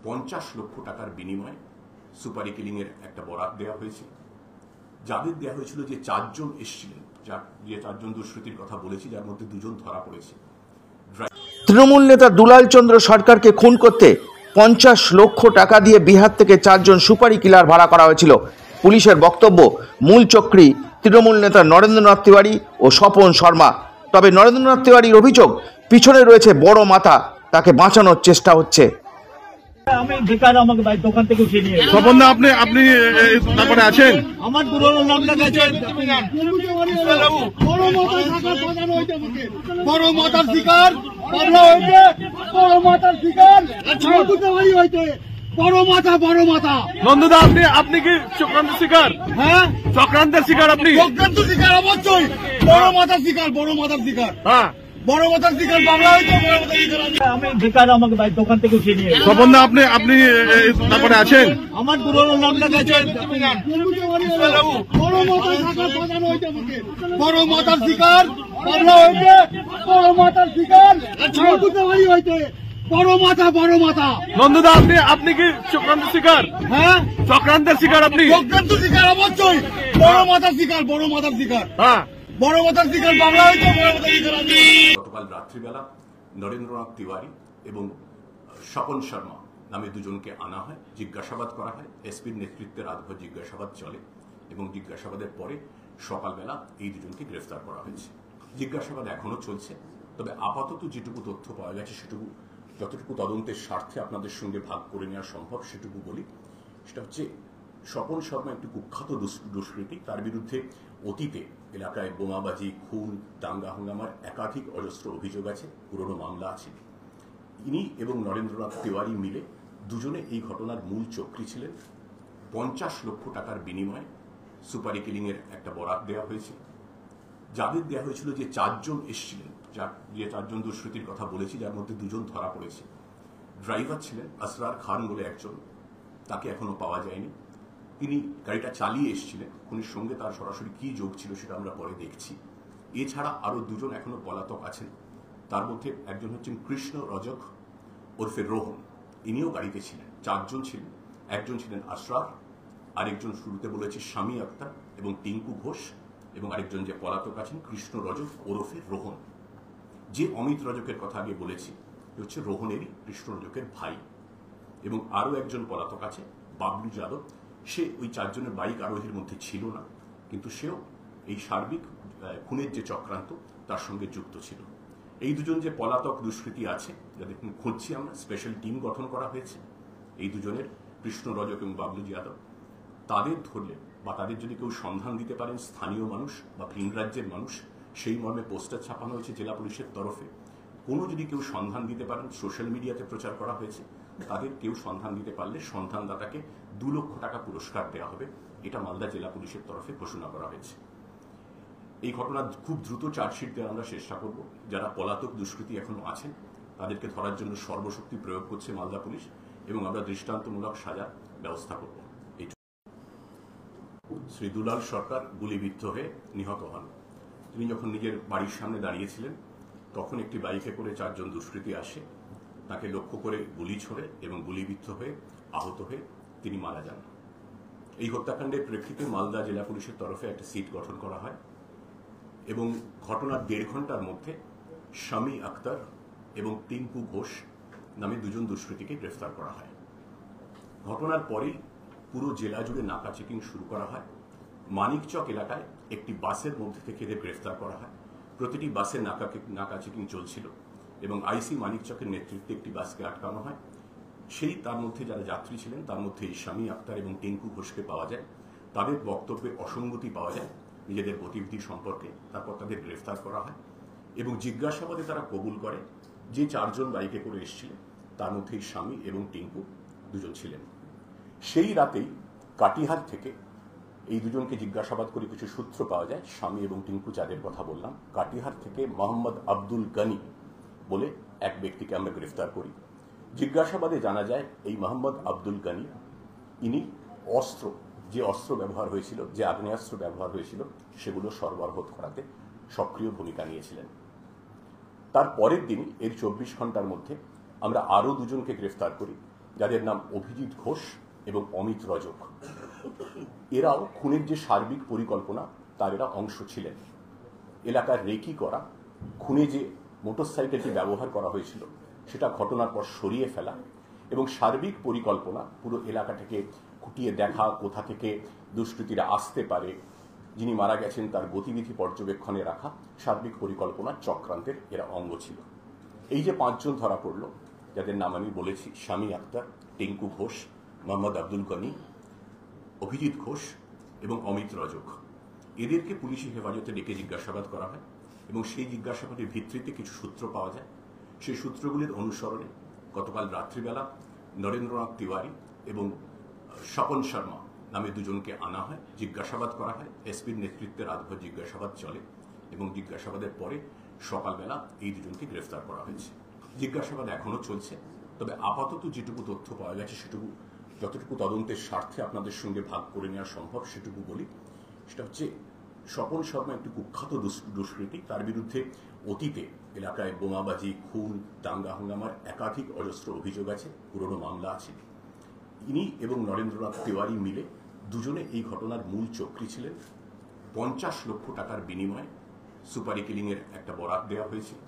50 লক্ষ টাকার বিনিময়ে সুপারি কিলিং এর একটা বরাত দেওয়া হয়েছে। যাদের দেওয়া হয়েছিল যে 4 জন এসেছিলেন, যে 4 জন দুষ্কৃতীর কথা বলেছি, যার মধ্যে 2 জন ধরা পড়েছে। তৃণমূল নেতা দুলাল চন্দ্র সরকারকে খুন করতে 50 লক্ষ টাকা দিয়ে বিহার থেকে 4 জন সুপারি কিলার ভাড়া করা হয়েছিল। পুলিশের বক্তব্য, মূল চক্রী তৃণমূল নেতা নরেন্দ্রনাথ তিওয়ারি ও স্বপন শর্মা। তবে নরেন্দ্রনাথ তিওয়ারির অভিযোগ, পিছনে রয়েছে বড় মাথা, তাকে বাঁচানোর চেষ্টা হচ্ছে। আমি বেকার, আমাকে ভাই দোকান থেকে উঠিয়ে নিয়ে স্বপন দা, আপনি তারপরে আছেন? আমার পুরোনো নামটা গেছে বড় মাথার শিকার, বাংলা হয়েছে বড় মাথার শিকার, হয়েছে বড় মাথা। নন্দদা, আপনি কি চক্রান্তের শিকার? হ্যাঁ, চক্রান্তের শিকার আপনি? চক্রান্ত শিকার অবশ্যই, বড় মাথার শিকার। হ্যাঁ, বড় মাথার শিকার, বাংলা হয়েছে বড় মাথার শিকার। আমি বেকার, আমাকে ভাই দোকান থেকে উঠিয়ে নিয়ে স্বপন দা, আপনি তারপরে আছেন? আমার পুরোনো নামটা গেছে বড় মাথার শিকার, বাংলা হয়েছে বড় মাথার শিকার, হয়েছে বড় মাথা। নন্দদা, আপনি কি চক্রান্তের শিকার? হ্যাঁ, চক্রান্তের শিকার আপনি? চক্রান্ত শিকার অবশ্যই, বড় মাথার শিকার। হ্যাঁ, বড় মাথার শিকার, বাংলা হয়েছে বড় মাথার শিকার। গতকাল রাত্রিবেলা নরেন্দ্রনাথ তিওয়ারি এবং স্বপন শর্মা নামে 2 জনকে আনা হয়, জিজ্ঞাসাবাদ করা হয়। এসপির নেতৃত্বে রাতভর জিজ্ঞাসাবাদ চলে এবং জিজ্ঞাসাবাদের পরে সকালবেলা এই 2 জনকে গ্রেফতার করা হয়েছে। জিজ্ঞাসাবাদ এখনো চলছে, তবে আপাতত যেটুকু তথ্য পাওয়া গেছে সেটুকু, যতটুকু তদন্তের স্বার্থে আপনাদের সঙ্গে ভাগ করে নেওয়া সম্ভব সেটুকু বলি। সেটা হচ্ছে, স্বপন শর্মা একটি কুখ্যাত দুষ্কৃতী। তার বিরুদ্ধে অতীতে এলাকায় বোমাবাজি, খুন, দাঙ্গা হাঙ্গামার একাধিক অজস্র অভিযোগ আছে, পুরনো মামলা আছে। ইনি এবং নরেন্দ্রনাথ তিওয়ারি মিলে 2 জনে এই ঘটনার মূল চক্রী ছিলেন। 50 লক্ষ টাকার বিনিময়ে সুপারি কিলিং এর একটা বরাত দেওয়া হয়েছে। যাদের দেওয়া হয়েছিল যে 4 জন এসেছিলেন, যে 4 জন দুষ্কৃতীর কথা বলেছি, যার মধ্যে 2 জন ধরা পড়েছে। ড্রাইভার ছিলেন আসরার খান বলে একজন, তাকে এখনো পাওয়া যায়নি। তিনি গাড়িটা চালিয়ে এসেছিলেন, খুনির সঙ্গে তার সরাসরি কি যোগ ছিল সেটা আমরা পরে দেখছি। এছাড়া আরো 2 জন এখনো পলাতক আছেন। তার মধ্যে একজন হচ্ছেন কৃষ্ণ রজক ওরফে রোহন, ইনিও গাড়িতে ছিলেন। 4 জন ছিলেন। একজন ছিলেন আসরার, আরেকজন শুরুতে বলেছে শামী আক্তার এবং টিঙ্কু ঘোষ, এবং আরেকজন যে পলাতক আছেন কৃষ্ণ রজক ওরফে রোহন। যে অমিত রজকের কথা আগে বলেছি হচ্ছে রোহনেরই, কৃষ্ণ রজকের ভাই। এবং আরো একজন পলাতক আছে বাবলু যাদব, সে ওই 4 জনের বাইক আরোহীর মধ্যে ছিল না, কিন্তু সেও এই সার্বিক খুনের যে চক্রান্ত তার সঙ্গে যুক্ত ছিল। এই 2 জন যে পলাতক দুষ্কৃতী আছে, যাদের খুঁজছি আমরা, স্পেশাল টিম গঠন করা হয়েছে এই 2 জনের, কৃষ্ণ রজক এবং বাবলু যাদব। তাদের ধরলে বা তাদের যদি কেউ সন্ধান দিতে পারেন, স্থানীয় মানুষ বা ভিন রাজ্যের মানুষ, সেই মর্মে পোস্টার ছাপানো হয়েছে জেলা পুলিশের তরফে। কোনো যদি কেউ সন্ধান দিতে পারেন, সোশ্যাল মিডিয়াতে প্রচার করা হয়েছে, তাদের কেউ সন্ধান দিতে পারলে সন্ধানদাতাকে 2 লক্ষ টাকা পুরস্কার দেওয়া হবে। এটা মালদা জেলা পুলিশের তরফে ঘোষণা করা হয়েছে। এই ঘটনা খুব দ্রুত চার্জশিট দেওয়ার আমরা চেষ্টা করব। যারা পলাতক দুষ্কৃতী এখনো আছেন তাদেরকে ধরার জন্য সর্বশক্তি প্রয়োগ করছে মালদা পুলিশ, এবং আমরা দৃষ্টান্তমূলক সাজার ব্যবস্থা করব। শ্রী দুলাল সরকার গুলিবিদ্ধ হয়ে নিহত হন। তিনি যখন নিজের বাড়ির সামনে দাঁড়িয়েছিলেন, তখন একটি বাইকে করে 4 জন দুষ্কৃতী আসে, তাকে লক্ষ্য করে গুলি ছোড়ে এবং গুলিবিদ্ধ হয়ে আহত হয়ে তিনি মারা যান। এই হত্যাকাণ্ডের প্রেক্ষিতে মালদা জেলা পুলিশের তরফে একটা সিট গঠন করা হয় এবং ঘটনার 1.5 ঘন্টার মধ্যে শামী আক্তার এবং টিঙ্কু ঘোষ নামে 2 জন দুষ্কৃতীকে গ্রেফতার করা হয়। ঘটনার পরেই পুরো জেলা জুড়ে নাকা চেকিং শুরু করা হয়। মানিকচক এলাকায় একটি বাসের মধ্যে থেকে এদের গ্রেফতার করা হয়। প্রতিটি বাসে নাকা চেকিং চলছিল এবং আইসি মানিকচকের নেতৃত্বে একটি বাসকে আটকানো হয়। তার মধ্যে যারা যাত্রী ছিলেন তার মধ্যে শামী আক্তার এবং টিঙ্কু ঘোষকে পাওয়া যায়। তাদের বক্তব্যে অসঙ্গতি পাওয়া যায় নিজেদের গতিবিধি সম্পর্কে। তারপর তাদের গ্রেফতার করা হয় এবং জিজ্ঞাসাবাদে তারা কবুল করে যে 4 জন বাইকে করে এসেছিলেন তার মধ্যে শামী এবং টিঙ্কু 2 জন ছিলেন। সেই রাতেই কাটিহার থেকে এই 2 জনকে জিজ্ঞাসাবাদ করে কিছু সূত্র পাওয়া যায়। শামী এবং টিঙ্কু যাদের কথা বললাম, কাটিহার থেকে মোহাম্মদ আব্দুল গনি বলে এক ব্যক্তিকে আমরা গ্রেফতার করি। জিজ্ঞাসাবাদে জানা যায় এই মোহাম্মদ আব্দুল গনি ইনি যে অস্ত্র ব্যবহার হয়েছিল, যে আগ্নেয়াস্ত্র ব্যবহার হয়েছিল, সেগুলো সরবরাহ করাতে সক্রিয় ভূমিকা নিয়েছিলেন। তার পরের দিন এর 24 ঘন্টার মধ্যে আমরা আরও 2 জনকে গ্রেফতার করি। যাদের নাম অভিজিৎ ঘোষ এবং অমিত রজক। এরাও খুনের যে সার্বিক পরিকল্পনা তার এরা অংশ ছিলেন। এলাকার রেকি করা, খুনে যে মোটরসাইকেলটি ব্যবহার করা হয়েছিল সেটা ঘটনার পর সরিয়ে ফেলা এবং সার্বিক পরিকল্পনা পুরো এলাকাটাকে খুঁটিয়ে দেখা, কোথা থেকে দুষ্কৃতীরা আসতে পারে, যিনি মারা গেছেন তার গতিবিধি পর্যবেক্ষণে রাখা সার্বিক পরিকল্পনার চক্রান্তের এরা অঙ্গ ছিল। এই যে 5 জন ধরা পড়ল, যাদের নাম আমি বলেছি, শামী আক্তার, টিঙ্কু ঘোষ, মোহাম্মদ আব্দুল গনি, অভিজিৎ ঘোষ এবং অমিত রজক, এদেরকে পুলিশি হেফাজতে ডেকে জিজ্ঞাসাবাদ করা হয় এবং সেই জিজ্ঞাসাবাদের ভিত্তিতে কিছু সূত্র পাওয়া যায়। সেই সূত্রগুলির অনুসরণে গতকাল রাত্রিবেলা নরেন্দ্রনাথ তিওয়ারি এবং স্বপন শর্মা নামে 2 জনকে আনা হয়, জিজ্ঞাসাবাদ করা হয়। এসপির নেতৃত্বে রাতভর জিজ্ঞাসাবাদ চলে এবং জিজ্ঞাসাবাদের পরে সকালবেলা এই 2 জনকে গ্রেফতার করা হয়েছে। জিজ্ঞাসাবাদ এখনো চলছে, তবে আপাতত যেটুকু তথ্য পাওয়া গেছে সেটুকু, যতটুকু তদন্তের স্বার্থে আপনাদের সঙ্গে ভাগ করে নেওয়া সম্ভব সেটুকু বলি। সেটা হচ্ছে, স্বপন শর্মা একটি কুখ্যাত দুষ্কৃতী। তার বিরুদ্ধে অতীতে এলাকায় বোমাবাজি, খুন, দাঙ্গা হাঙ্গামার একাধিক অজস্র অভিযোগ আছে, পুরনো মামলা আছে। ইনি এবং নরেন্দ্রনাথ তিওয়ারি মিলে 2 জনে এই ঘটনার মূল চক্রী ছিলেন। 50 লক্ষ টাকার বিনিময়ে সুপারি কিলিংয়ের একটা বরাত দেওয়া হয়েছিল।